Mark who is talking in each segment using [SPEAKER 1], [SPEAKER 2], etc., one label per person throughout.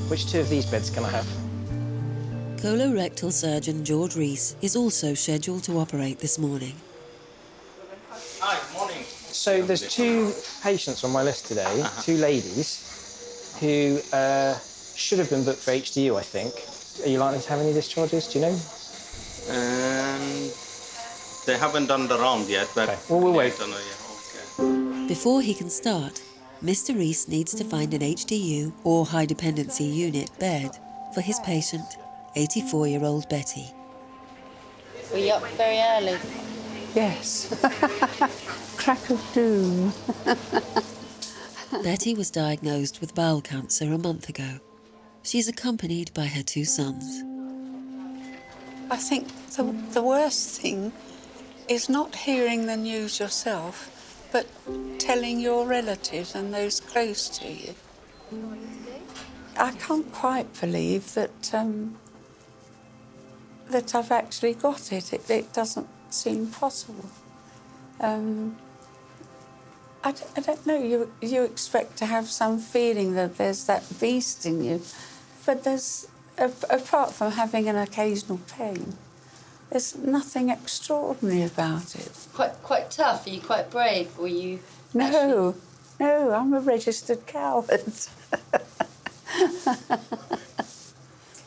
[SPEAKER 1] Which two of these beds can I have?
[SPEAKER 2] Colorectal surgeon George Rees is also scheduled to operate this morning.
[SPEAKER 1] Hi, morning. So there's two patients on my list today, two ladies, who should have been booked for HDU, I think. Are you likely to have any discharges, do you know?
[SPEAKER 3] They haven't done the round yet, but...
[SPEAKER 1] Okay. Well, we'll wait.
[SPEAKER 3] I don't know, yeah. Okay.
[SPEAKER 2] Before he can start, Mr. Rees needs to find an HDU or high dependency unit bed for his patient, 84-year-old Betty.
[SPEAKER 4] Were you up very early?
[SPEAKER 5] Yes. Crack of doom.
[SPEAKER 2] Betty was diagnosed with bowel cancer a month ago. She's accompanied by her two sons.
[SPEAKER 5] I think the worst thing is not hearing the news yourself, but telling your relatives and those close to you. I can't quite believe that that I've actually got it. It doesn't seem possible. I don't know, you expect to have some feeling that there's that beast in you, but there's, apart from having an occasional pain, there's nothing extraordinary about it.
[SPEAKER 4] Quite tough. Are you quite brave? Were you?
[SPEAKER 5] No, I'm a registered coward.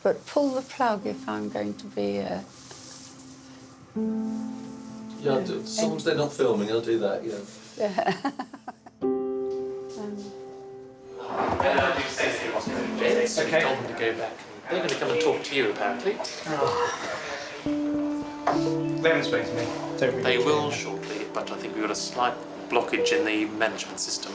[SPEAKER 5] But pull the plug if I'm going to be
[SPEAKER 6] Yeah, as long as they're not filming, I'll do that, yeah.
[SPEAKER 7] Okay. Told them to go back. They're going to come and talk to you, apparently.
[SPEAKER 1] They haven't spoken to me. Don't really
[SPEAKER 7] They
[SPEAKER 1] care.
[SPEAKER 7] will shortly, but I think we've got a slight blockage in the management system.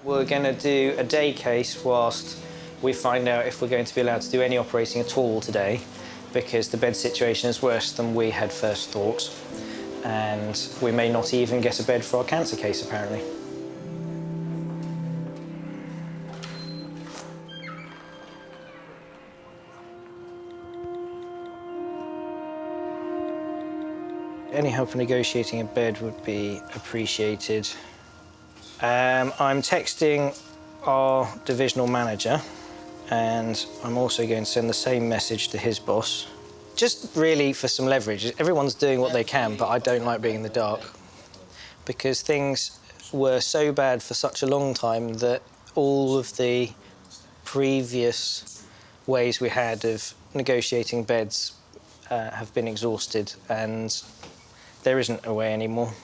[SPEAKER 1] We're going to do a day case whilst we find out if we're going to be allowed to do any operating at all today, because the bed situation is worse than we had first thought, and we may not even get a bed for our cancer case, apparently. Any help in negotiating a bed would be appreciated. I'm texting our divisional manager, and I'm also going to send the same message to his boss. Just really for some leverage. Everyone's doing what they can, but I don't like being in the dark, because things were so bad for such a long time that all of the previous ways we had of negotiating beds have been exhausted, and there isn't a way anymore.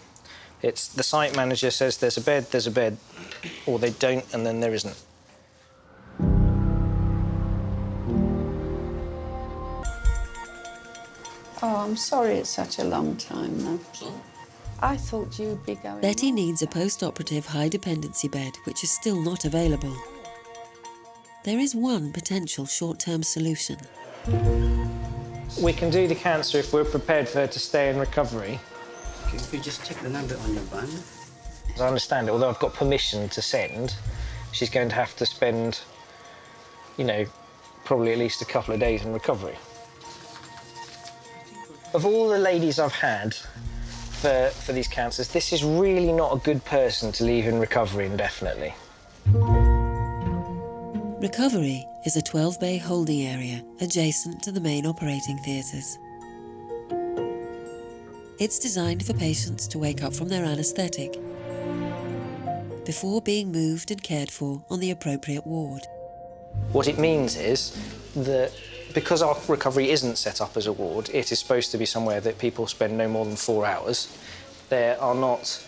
[SPEAKER 1] It's the site manager says there's a bed, or they don't, and then there isn't.
[SPEAKER 5] Oh, I'm sorry it's such a long time, though.
[SPEAKER 6] Sorry?
[SPEAKER 5] I thought you'd be going...
[SPEAKER 2] Betty needs a post-operative high-dependency bed, which is still not available. There is one potential short-term solution.
[SPEAKER 1] We can do the cancer if we're prepared for her to stay in recovery.
[SPEAKER 8] If you just check the number on your bun.
[SPEAKER 1] As I understand it, although I've got permission to send, she's going to have to spend, you know, probably at least a couple of days in recovery. Of all the ladies I've had for these cancers, this is really not a good person to leave in recovery indefinitely.
[SPEAKER 2] Recovery is a 12-bay holding area adjacent to the main operating theatres. It's designed for patients to wake up from their anaesthetic before being moved and cared for on the appropriate ward.
[SPEAKER 1] What it means is that because our recovery isn't set up as a ward, it is supposed to be somewhere that people spend no more than 4 hours. There are not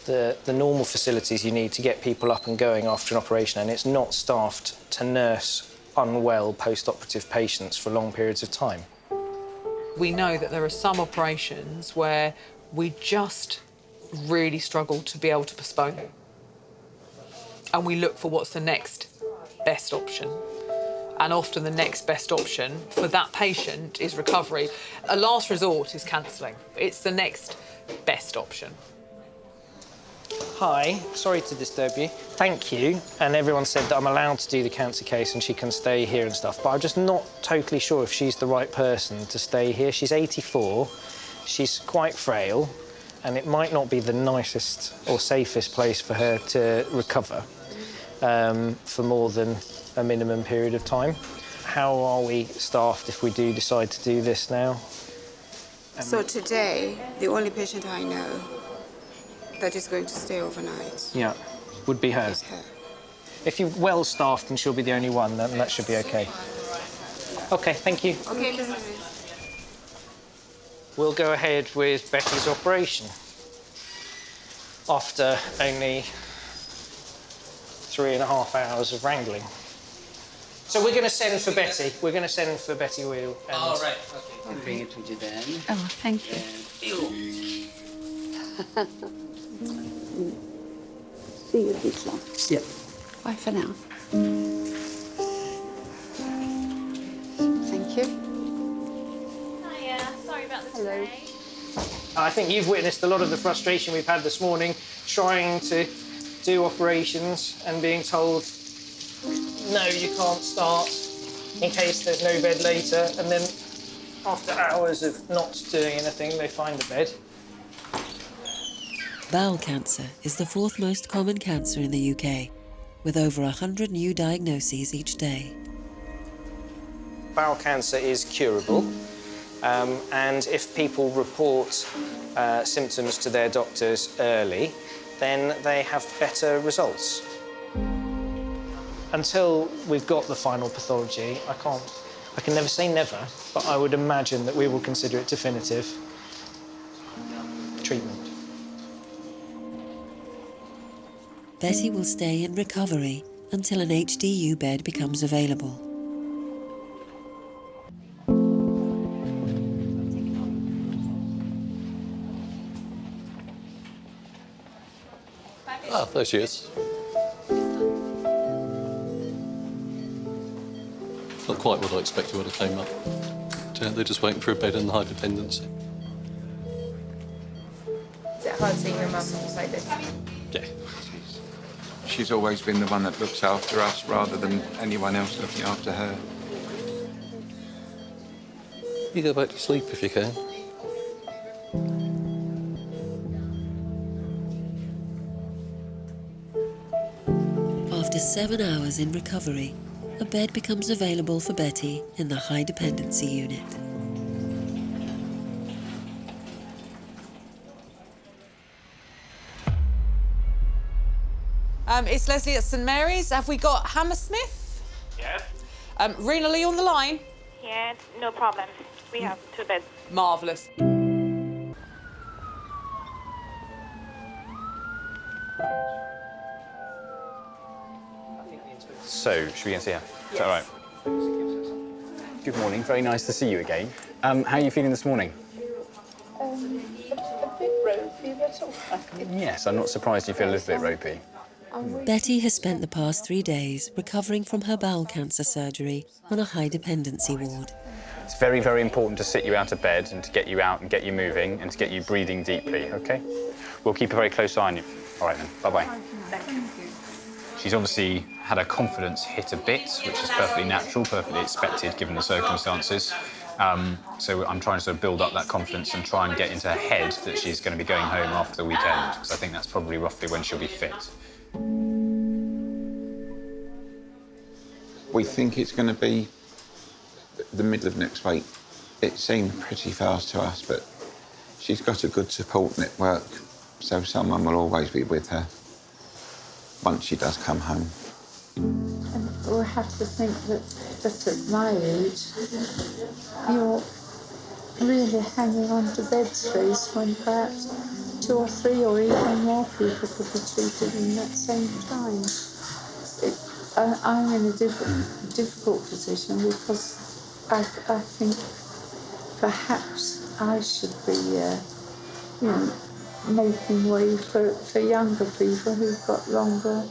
[SPEAKER 1] the normal facilities you need to get people up and going after an operation, and it's not staffed to nurse unwell post-operative patients for long periods of time.
[SPEAKER 9] We know that there are some operations where we just really struggle to be able to postpone them. And we look for what's the next best option. And often the next best option for that patient is recovery. A last resort is cancelling. It's the next best option.
[SPEAKER 1] Hi, sorry to disturb you. Thank you. And everyone said that I'm allowed to do the cancer case and she can stay here and stuff, but I'm just not totally sure if she's the right person to stay here. She's 84, she's quite frail, and it might not be the nicest or safest place for her to recover for more than a minimum period of time. How are we staffed if we do decide to do this now?
[SPEAKER 10] So today, the only patient I know that is going to stay overnight
[SPEAKER 1] Would be her.
[SPEAKER 10] is her.
[SPEAKER 1] If you're well staffed and she'll be the only one, then that should be okay. Okay, thank you.
[SPEAKER 10] Okay, Mr. Rees.
[SPEAKER 1] We'll go ahead with Betty's operation after only 3.5 hours of wrangling. So we're going to send for Betty. We're going to send for Betty Wheel. And
[SPEAKER 8] All right, okay. I'll bring it to you then.
[SPEAKER 5] Oh, thank you. See you this long.
[SPEAKER 8] Yeah.
[SPEAKER 5] Bye for now. Thank you.
[SPEAKER 11] Hiya, sorry about the delay.
[SPEAKER 1] I think you've witnessed a lot of the frustration we've had this morning trying to do operations and being told, no, you can't start in case there's no bed later. And then after hours of not doing anything, they find a bed.
[SPEAKER 2] Bowel cancer is the 4th most common cancer in the UK, with over 100 new diagnoses each day.
[SPEAKER 1] Bowel cancer is curable, and if people report symptoms to their doctors early, then they have better results. Until we've got the final pathology, I can never say never, but I would imagine that we will consider it definitive treatment.
[SPEAKER 2] Betty will stay in recovery until an HDU bed becomes available.
[SPEAKER 6] Ah, there she is. Not quite what I expected when I came up. They're just waiting for a bed in the high dependency.
[SPEAKER 11] Is it hard seeing your mum like this?
[SPEAKER 6] Yeah.
[SPEAKER 12] She's always been the one that looks after us rather than anyone else looking after her.
[SPEAKER 6] You go back to sleep if you can.
[SPEAKER 2] After 7 hours in recovery, a bed becomes available for Betty in the high dependency unit.
[SPEAKER 9] It's Leslie at St Mary's. Have we got Hammersmith?
[SPEAKER 1] Yeah.
[SPEAKER 9] Rena Lee on the line?
[SPEAKER 11] Yeah, no problem. We have 2 beds.
[SPEAKER 9] Marvellous.
[SPEAKER 13] So, should we go and see her? Is that right? Good morning, very nice to see you again. How are you feeling this morning?
[SPEAKER 5] A bit ropey, but all right.
[SPEAKER 13] Yes, I'm not surprised you feel a little bit ropey.
[SPEAKER 2] Betty has spent the past 3 days recovering from her bowel cancer surgery on a high dependency ward.
[SPEAKER 13] It's very, very important to sit you out of bed and to get you out and get you moving and to get you breathing deeply, OK? We'll keep a very close eye on you. All right, then. Bye-bye.
[SPEAKER 5] Thank you.
[SPEAKER 13] She's obviously had her confidence hit a bit, which is perfectly natural, perfectly expected, given the circumstances. So I'm trying to sort of build up that confidence and try and get into her head that she's going to be going home after the weekend, because I think that's probably roughly when she'll be fit.
[SPEAKER 12] We think it's going to be the middle of next week. It seemed pretty fast to us, but she's got a good support network, so someone will always be with her once she does come home.
[SPEAKER 5] And we have to think that at my age, you're really hanging on to bed space when perhaps 2 or 3 or even more people could be treated in that same time. I'm in a difficult position because I think perhaps I should be, making way for younger people who've got longer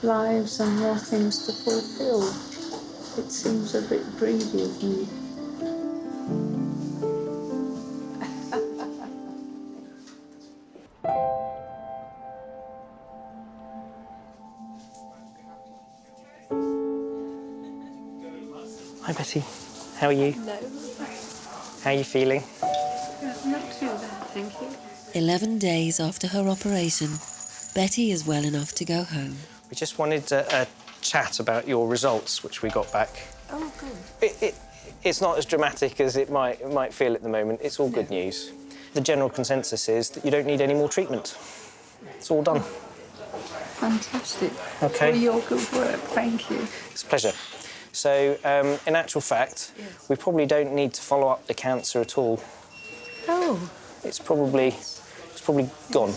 [SPEAKER 5] lives and more things to fulfil. It seems a bit greedy of me.
[SPEAKER 1] Hi, Betty. How are you?
[SPEAKER 5] Hello.
[SPEAKER 1] How are you feeling?
[SPEAKER 5] Not too bad, thank you.
[SPEAKER 2] 11 days after her operation, Betty is well enough to go home.
[SPEAKER 1] We just wanted a chat about your results, which we got back.
[SPEAKER 5] Oh, good.
[SPEAKER 1] It's not as dramatic as it might feel at the moment. It's all good news. The general consensus is that you don't need any more treatment. It's all done.
[SPEAKER 5] Fantastic.
[SPEAKER 1] Okay.
[SPEAKER 5] For your good work, thank you.
[SPEAKER 1] It's a pleasure. So, in actual fact, we probably don't need to follow up the cancer at all.
[SPEAKER 5] Oh.
[SPEAKER 1] It's probably gone.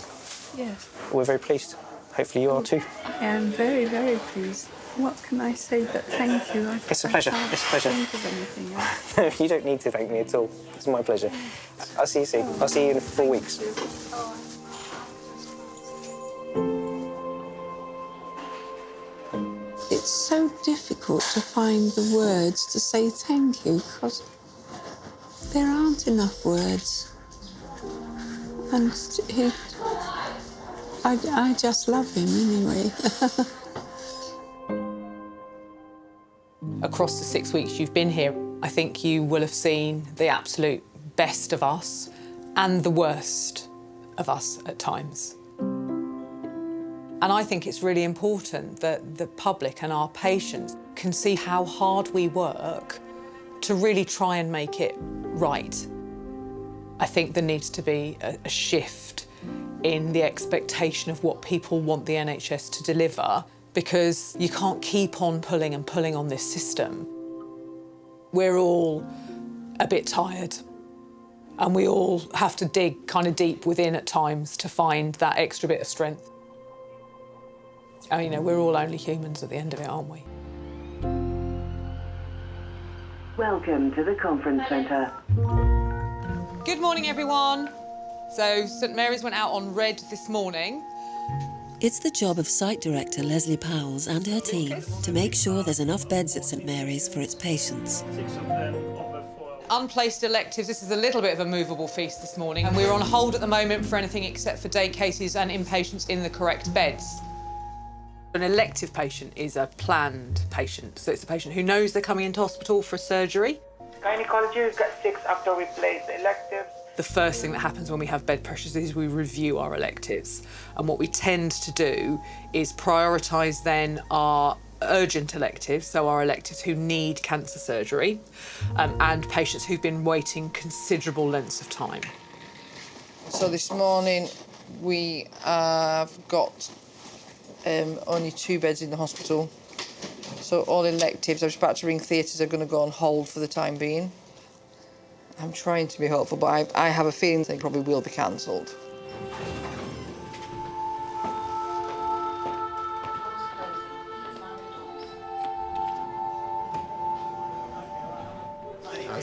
[SPEAKER 5] Yes.
[SPEAKER 1] We're very pleased. Hopefully you are too.
[SPEAKER 5] I am very, very pleased. What can I say but thank you?
[SPEAKER 1] It's a pleasure. It's a pleasure.
[SPEAKER 5] Think of anything else.
[SPEAKER 1] No, you don't need to thank me at all. It's my pleasure. I'll see you soon. I'll see you in 4 weeks.
[SPEAKER 5] It's so difficult to find the words to say thank you because there aren't enough words. And I just love him anyway.
[SPEAKER 9] Across the 6 weeks you've been here, I think you will have seen the absolute best of us and the worst of us at times. And I think it's really important that the public and our patients can see how hard we work to really try and make it right. I think there needs to be a shift in the expectation of what people want the NHS to deliver, because you can't keep on pulling and pulling on this system. We're all a bit tired, and we all have to dig kind of deep within at times to find that extra bit of strength. And, you know, we're all only humans at the end of it, aren't we?
[SPEAKER 14] Welcome to the conference centre.
[SPEAKER 9] Good morning, everyone. So, St Mary's went out on red this morning.
[SPEAKER 2] It's the job of Site Director Leslie Powells and her team to make sure there's enough beds at St Mary's for its patients.
[SPEAKER 9] Unplaced electives, this is a little bit of a movable feast this morning, and we're on hold at the moment for anything except for day cases and inpatients in the correct beds. An elective patient is a planned patient, so it's a patient who knows they're coming into hospital for surgery.
[SPEAKER 15] Gynecology, we've got 6 after we place the electives.
[SPEAKER 9] The first thing that happens when we have bed pressures is we review our electives. And what we tend to do is prioritise then our urgent electives, so our electives who need cancer surgery, and patients who've been waiting considerable lengths of time.
[SPEAKER 15] So this morning we have got only 2 beds in the hospital. So all electives, I was about to ring theatres, are going to go on hold for the time being. I'm trying to be hopeful, but I have a feeling they probably will be cancelled.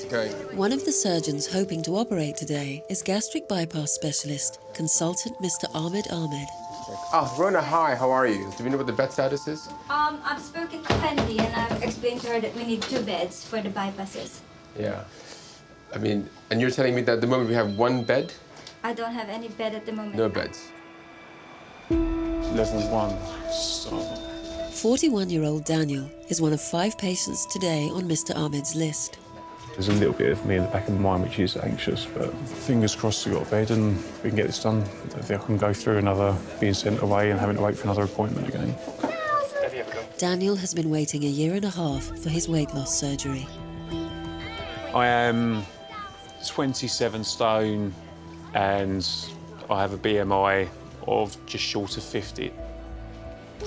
[SPEAKER 16] Okay.
[SPEAKER 2] One of the surgeons hoping to operate today is gastric bypass specialist, consultant Mr. Ahmed.
[SPEAKER 16] Oh, Rona, hi, how are you? Do you know what the bed status is?
[SPEAKER 17] I've spoken to Fendi and I've explained to her that we need 2 beds for the bypasses.
[SPEAKER 16] Yeah. I mean, and you're telling me that at the moment we have 1 bed?
[SPEAKER 17] I don't have any bed at the moment.
[SPEAKER 16] No beds.
[SPEAKER 18] Level 1, so...
[SPEAKER 2] 41-year-old Daniel is one of 5 patients today on Mr. Ahmed's list.
[SPEAKER 18] There's a little bit of me in the back of my mind which is anxious, but fingers crossed we got a bed and we can get this done. I can go through another being sent away and having to wait for another appointment again.
[SPEAKER 2] Daniel has been waiting a year and a half for his weight loss surgery.
[SPEAKER 18] I am 27 stone and I have a BMI of just short of 50.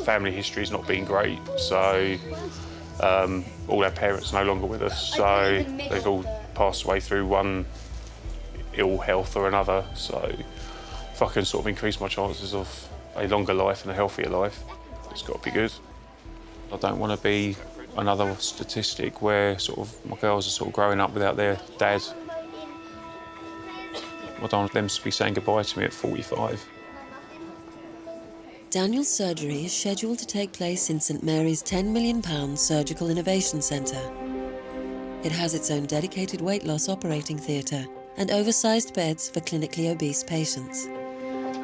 [SPEAKER 18] Family history's not been great, so all our parents are no longer with us, so they've all passed away through one ill health or another. So if I can sort of increase my chances of a longer life and a healthier life, it's got to be good. I don't want to be another statistic where sort of my girls are sort of growing up without their dad. I don't want them to be saying goodbye to me at 45.
[SPEAKER 2] Daniel's surgery is scheduled to take place in St Mary's £10 million Surgical Innovation Centre. It has its own dedicated weight loss operating theatre and oversized beds for clinically obese patients.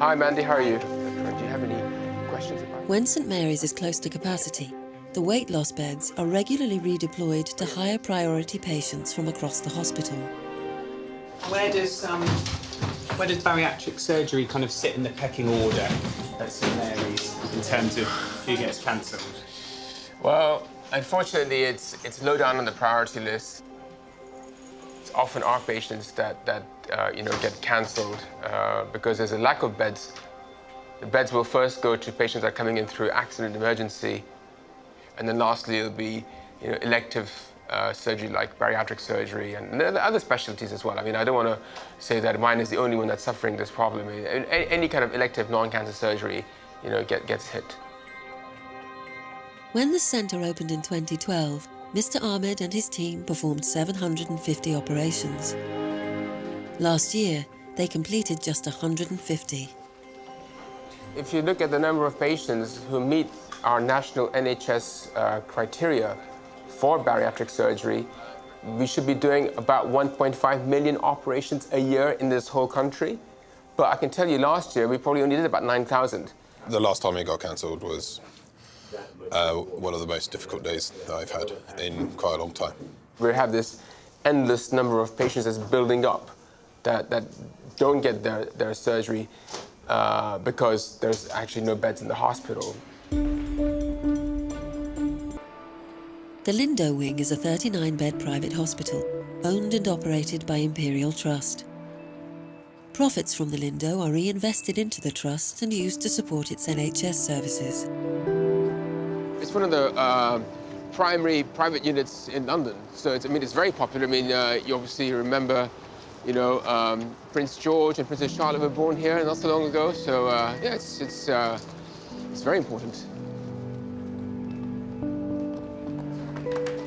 [SPEAKER 16] Hi, Mandy, how are you? Do you have any questions about?
[SPEAKER 2] When St Mary's is close to capacity, the weight loss beds are regularly redeployed to higher priority patients from across the hospital.
[SPEAKER 9] Where does
[SPEAKER 13] Where does bariatric surgery kind of sit in the pecking order at St Mary's in terms of who gets cancelled?
[SPEAKER 16] Well, unfortunately, it's low down on the priority list. It's often our patients that get cancelled because there's a lack of beds. The beds will first go to patients that are coming in through accident emergency, and then lastly it'll be elective surgery like bariatric surgery and other specialties as well. I mean, I don't want to say that mine is the only one that's suffering this problem. Any kind of elective non-cancer surgery, gets hit.
[SPEAKER 2] When the centre opened in 2012, Mr. Ahmed and his team performed 750 operations. Last year, they completed just 150.
[SPEAKER 16] If you look at the number of patients who meet our national NHS criteria for bariatric surgery, we should be doing about 1.5 million operations a year in this whole country. But I can tell you last year, we probably only did about 9,000.
[SPEAKER 19] The last time it got cancelled was one of the most difficult days that I've had in quite a long time.
[SPEAKER 16] We have this endless number of patients that's building up that don't get their surgery because there's actually no beds in the hospital.
[SPEAKER 2] The Lindo Wing is a 39-bed private hospital, owned and operated by Imperial Trust. Profits from the Lindo are reinvested into the trust and used to support its NHS services.
[SPEAKER 16] It's one of the primary private units in London, so it's very popular. I mean, you obviously remember, Prince George and Princess Charlotte were born here not so long ago, so yeah, it's very important.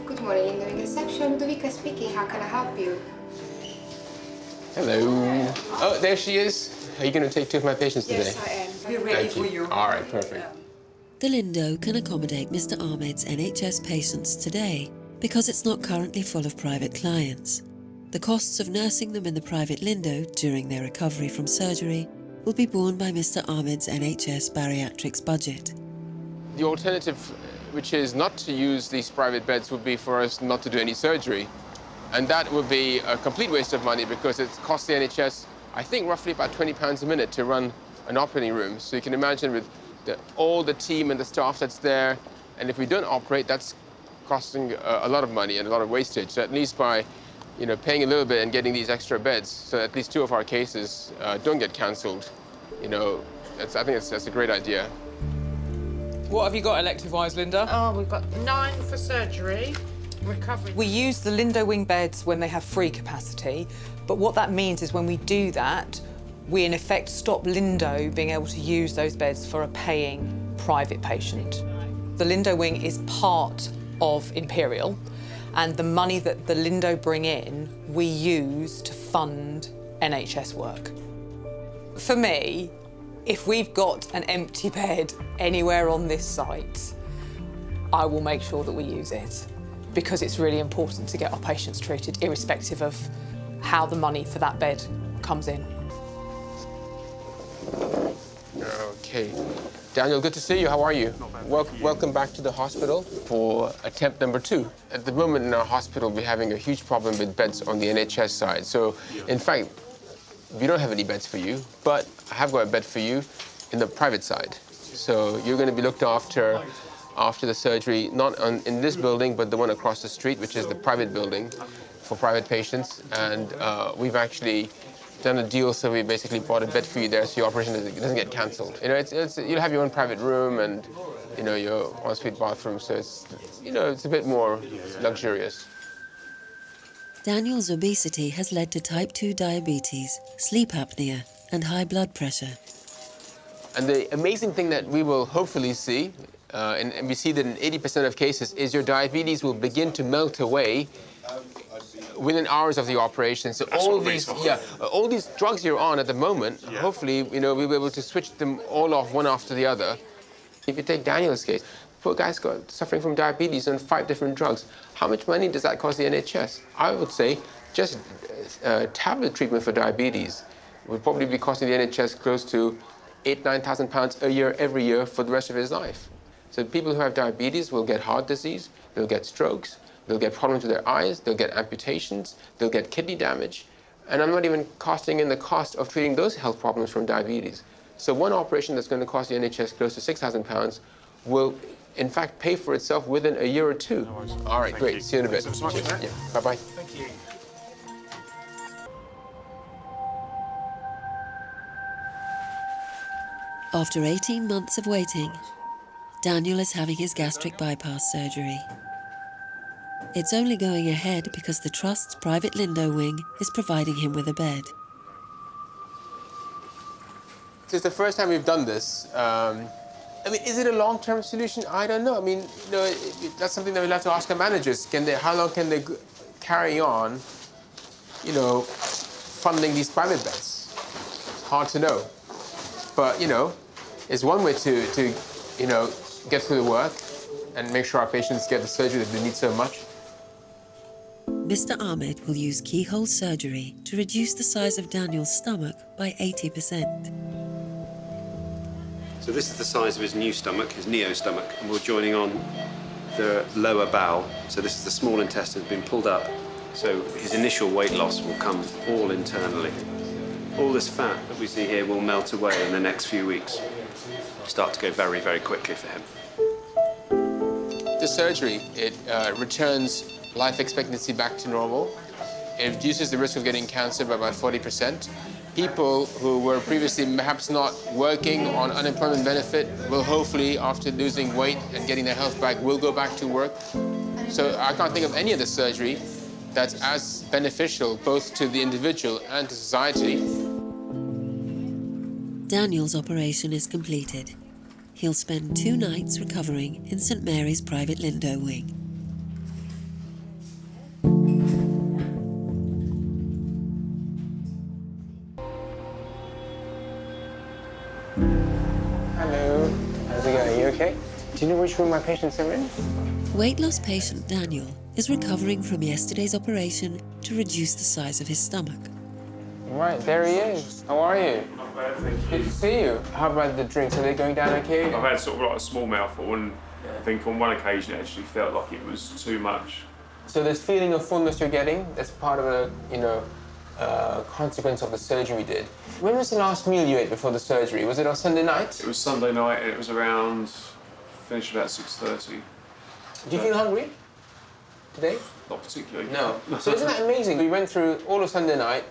[SPEAKER 10] Good morning, in the reception. Ludovica speaking. How can I help you?
[SPEAKER 16] Hello. Oh, there she is. Are you going to take 2 of my patients today?
[SPEAKER 10] Yes, I am. We're ready for you.
[SPEAKER 16] All right, perfect.
[SPEAKER 2] The Lindo can accommodate Mr. Ahmed's NHS patients today because it's not currently full of private clients. The costs of nursing them in the private Lindo during their recovery from surgery will be borne by Mr. Ahmed's NHS bariatrics budget.
[SPEAKER 16] The alternative, which is not to use these private beds, would be for us not to do any surgery. And that would be a complete waste of money because it costs the NHS, I think, roughly about £20 a minute to run an operating room. So you can imagine with all the team and the staff that's there, and if we don't operate, that's costing a lot of money and a lot of wastage. So at least by paying a little bit and getting these extra beds, so at least 2 of our cases don't get cancelled, I think that's a great idea.
[SPEAKER 9] What have you got elective-wise, Linda?
[SPEAKER 20] Oh, we've got 9 for surgery. Recovery.
[SPEAKER 9] We use the Lindo Wing beds when they have free capacity, but what that means is when we do that, we in effect stop Lindo being able to use those beds for a paying private patient. The Lindo Wing is part of Imperial, and the money that the Lindo bring in, we use to fund NHS work. For me, if we've got an empty bed anywhere on this site, I will make sure that we use it, because it's really important to get our patients treated, irrespective of how the money for that bed comes in.
[SPEAKER 16] Okay. Daniel, good to see you. How are you? Welcome back to the hospital for attempt number 2. At the moment in our hospital, we're having a huge problem with beds on the NHS side. So, in fact, we don't have any beds for you, but I have got a bed for you in the private side. So you're going to be looked after the surgery, not in this building, but the one across the street, which is the private building for private patients. And we've actually done a deal, so we basically bought a bed for you there, so your operation doesn't get cancelled. You'll have your own private room and your ensuite bathroom, so it's a bit more luxurious.
[SPEAKER 2] Daniel's obesity has led to type 2 diabetes, sleep apnea, and high blood pressure.
[SPEAKER 16] And the amazing thing that we will hopefully see, and we see that in 80% of cases, is your diabetes will begin to melt away within hours of the operation. So all these drugs you're on at the moment, hopefully, we'll be able to switch them all off one after the other. If you take Daniel's case, poor guy's suffering from diabetes on 5 different drugs. How much money does that cost the NHS? I would say just tablet treatment for diabetes would probably be costing the NHS close to £8,000–9,000 a year every year for the rest of his life. So people who have diabetes will get heart disease, they'll get strokes, they'll get problems with their eyes, they'll get amputations, they'll get kidney damage, And I'm not even costing in the cost of treating those health problems from diabetes. So one operation that's going to cost the NHS close to £6,000 will, in fact, pay for itself within a year or two. All right, great. See you in a bit. Yeah. Bye-bye.
[SPEAKER 20] Thank you.
[SPEAKER 2] After 18 months of waiting, Daniel is having his gastric bypass surgery. It's only going ahead because the Trust's private Lindo wing is providing him with a bed.
[SPEAKER 16] This is the first time we've done this. I mean, is it a long-term solution? I don't know. I mean, you know, that's something that we'll have to ask our managers. How long can they carry on, you know, funding these private beds? It's hard to know. But, you know, it's one way to you know, get through the work and make sure our patients get the surgery that they need so much.
[SPEAKER 2] Mr. Ahmed will use keyhole surgery to reduce the size of Daniel's stomach by 80%.
[SPEAKER 21] So this is the size of his new stomach, his neo stomach, and we're joining on the lower bowel. So this is the small intestine been pulled up. So his initial weight loss will come all internally. All this fat that we see here will melt away in the next few weeks. Start to go very, very quickly for him.
[SPEAKER 16] The surgery, it returns life expectancy back to normal. It reduces the risk of getting cancer by about 40%. People who were previously perhaps not working on unemployment benefit will hopefully, after losing weight and getting their health back, will go back to work. So I can't think of any other surgery that's as beneficial both to the individual and to society.
[SPEAKER 2] Daniel's operation is completed. He'll spend 2 nights recovering in St. Mary's private Lindo wing.
[SPEAKER 16] Hello. How's it going? You okay? Do you know which room my patients are in?
[SPEAKER 2] Weight loss patient Daniel is recovering from yesterday's operation to reduce the size of his stomach.
[SPEAKER 16] Right, there he is. How are you?
[SPEAKER 18] Not bad, thank you.
[SPEAKER 16] Good to see you. How about the drinks? Are they going down okay?
[SPEAKER 18] I've had sort of like a small mouthful, and I think on one occasion it actually felt like it was too much.
[SPEAKER 16] So this feeling of fullness you're getting, that's part of a, you know, consequence of the surgery we did. When was the last meal you ate before the surgery? Was it on Sunday night?
[SPEAKER 18] It was Sunday night, and it was around, finished about 6:30.
[SPEAKER 16] Do you feel hungry today?
[SPEAKER 18] Not particularly.
[SPEAKER 16] No. So isn't that amazing? We went through all of Sunday night,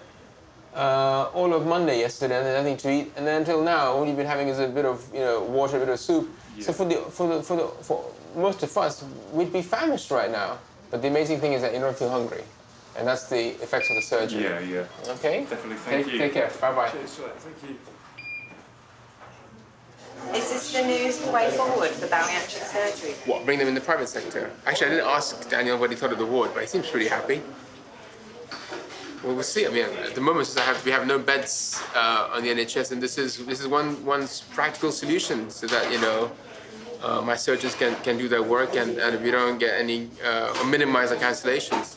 [SPEAKER 16] all of Monday yesterday, and then nothing to eat, and then until now, all you've been having is a bit of, you know, water, a bit of soup. Yeah. So for most of us, we'd be famished right now. But the amazing thing is that you don't feel hungry, and that's the effects of the surgery.
[SPEAKER 18] Yeah, yeah.
[SPEAKER 16] Okay.
[SPEAKER 18] Definitely. Thank you.
[SPEAKER 16] Take care. Bye bye.
[SPEAKER 18] Cheers. Thank you.
[SPEAKER 22] Is this the new way forward for bariatric surgery?
[SPEAKER 16] What, bring them in the private sector? Actually, I didn't ask Daniel what he thought of the ward, but he seems pretty happy. Well, we'll see. I mean, at the moment, we have no beds on the NHS, and this is one practical solution so that, you know, my surgeons can do their work and we don't get any or minimize the cancellations.